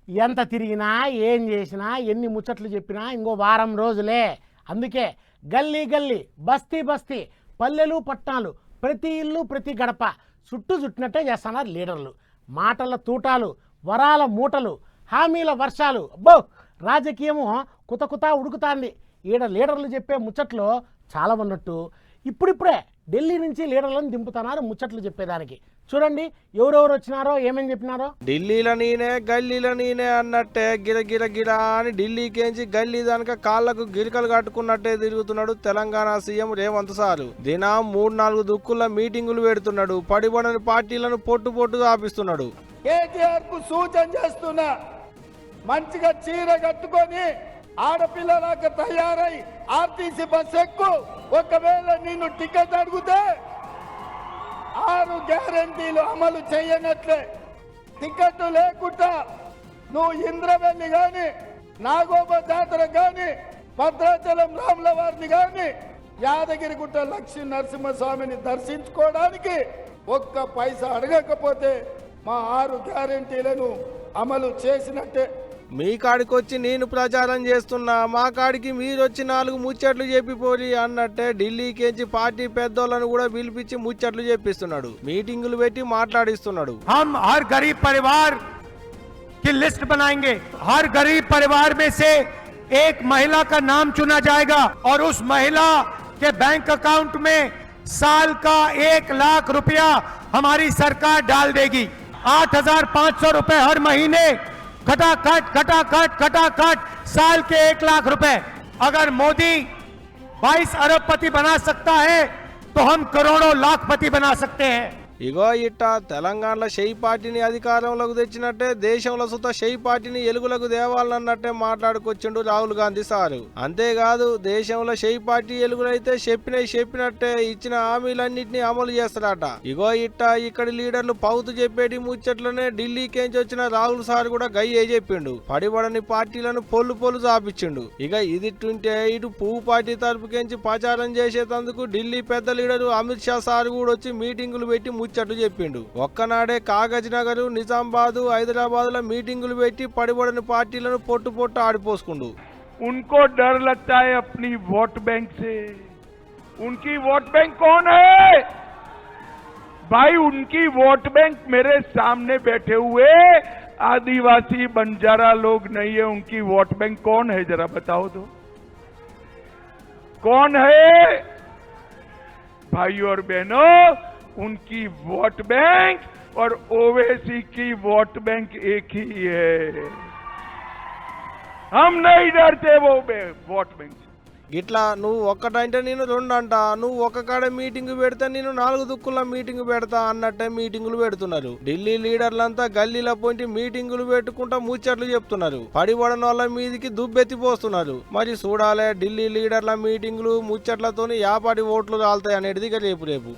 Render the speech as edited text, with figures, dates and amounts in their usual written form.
ఎంత తిరిగినా ఏం చేసినా ఎన్ని ముచ్చట్లు చెప్పినా ఇంకో వారం రోజులే. అందుకే గల్లీ గల్లీ బస్తీ బస్తీ పల్లెలు పట్టణాలు ప్రతి ఇల్లు ప్రతి గడప చుట్టినట్టే చేస్తున్నారు లీడర్లు. మాటల తూటాలు, వరాల మూటలు, హామీల వర్షాలు. అబ్బో రాజకీయము కుత ఉడుకుతాంది. ఈడ లీడర్లు చెప్పే ముచ్చట్లు చాలా ఉన్నట్టు ఇప్పుడిప్పుడే ఢిల్లీ నుంచి లీడర్లను దింపుతున్నారు ముచ్చట్లు చెప్పేదానికి. చూడండి ఎవరెవరు వచ్చినారో ఏమేం చెప్పినారో. ఢిల్లీలో నేనే గల్లీలో నేనే అన్నట్టే గిర అని ఢిల్లీకేంచి గల్లీ దానిక కాళ్లకు గిరికలు కట్టుకున్నట్టే తిరుగుతున్నాడు తెలంగాణ సీఎం రేవంత్ సారు. దినం 3-4 దుక్కుల మీటింగులు పెడుతున్నాడు. పడిబడని పార్టీలను పొట్టు ఆపిస్తున్నాడు. కేటీఆర్ కు సూచన చేస్తున్నా, మంచిగా చీర కట్టుకొని ఆడపిల్లలాగా తయారై ఆర్టీసీ బస్ ఎక్కు. ఒకవేళ నిన్ను టికెట్ అడిగితే 6 గ్యారంటీలు అమలు చేయనట్లే. టికెట్ లేకుండా నువ్వు ఇంద్రవెల్లి గాని, నాగోబ జాతర గాని, భద్రాచలం రాముల వారిని గాని, యాదగిరిగుట్ట లక్ష్మీ నరసింహస్వామిని దర్శించుకోవడానికి ఒక్క పైసా అడగకపోతే మా 6 గ్యారంటీలను అమలు చేసినట్టే. మీ కాడికి వచ్చి నేను ప్రచారం చేస్తున్నా, మా కాడికి మీరొచ్చి 4 ముచ్చట్లు చెప్పిపోరి అన్నట్టే ఢిల్లీకేంచి పార్టీ పెద్దోళ్ళను కూడా పిలిపించి ముచ్చట్లు చెప్పిస్తున్నాడు. మీటింగులు పెట్టి మాట్లాడిస్తున్నాడు. हम हर गरीब परिवार की लिस्ट बनाएंगे, हर गरीब परिवार में से एक महिला का नाम चुना जाएगा और उस महिला के बैंक अकाउंट में साल का 1 लाख रुपया हमारी सरकार डाल देगी। 8,500 रुपए हर महीने खटाखट साल के 1 लाख रुपए। अगर मोदी 22 अरबपति बना सकता है तो हम करोड़ों लाखपति बना सकते हैं। ఇగో ఇట్ట తెలంగాణలో షెయి పార్టీని అధికారంలోకి తెచ్చినట్టే దేశంలో సుత షెయి పార్టీని ఎలుగులకు దేవాలన్నట్టే మాట్లాడుకొచ్చిండు రాహుల్ గాంధీ సారు. అంతేకాదు దేశంలో షెయి పార్టీ ఎలుగులైతే చెప్పినట్టే ఇచ్చిన హామీలన్నింటినీ అమలు చేస్తారట. ఇగో ఇట్ట ఇక్కడి లీడర్లు పౌతు చెప్పేటి ముచ్చట్లనే ఢిల్లీకేంచి వచ్చిన రాహుల్ సార్ కూడా గయ్యే చెప్పిండు. పడిబడని పార్టీలను పొల్లు చాపించిండు. ఇక ఇదిట్టుంటే ఇటు పువ్వు పార్టీ తరపుకేంచి ప్రచారం చేసేందుకు ఢిల్లీ పెద్ద లీడరు అమిత్ షా సార్ కూడా వచ్చి మీటింగులు పెట్టి ముచ్చట్లు చెప్పిండు. ఒక్కనాడే కాగజ్ నగర్, నిజామాబాద్, హైదరాబాద్ లో మీటింగులు పెట్టి పడిబడిన పార్టీలను పొట్టు ఆడిపోసుకుండు. उनको डर लगता है अपनी वोट बैंक से। उनकी वोट बैंक कौन है भाई? उनकी वोट बैंक मेरे सामने बैठे हुए आदिवासी बंजारा लोग नहीं है। उनकी वोट बैंक कौन है जरा बताओ तो, कौन है भाई और बहनों? उनकी वोट बैंक और ओवैसी की वोट बैंक एक ही है। हम नहीं डरते वो वोट बैंक से। గిట్లా నువ్వు ఒక్కటంటే నేను 2 అంట, నువ్వు ఒక్క కాడ మీటింగ్ పెడితే నేను 4 దుక్కుల మీటింగ్ పెడతా అన్నట్టే మీటింగులు పెడుతున్నారు. ఢిల్లీ లీడర్లంతా గల్లీలో పోయి మీటింగులు పెట్టుకుంటా ముచ్చట్లు చెప్తున్నారు. పడిబడని వాళ్ళ మీదికి దుబ్బెత్తిపోస్తున్నారు. మరి చూడాలే ఢిల్లీ లీడర్ల మీటింగులు ముచ్చట్లతోని యాపాటి ఓట్లు రాలుతాయి అనేది రేపు.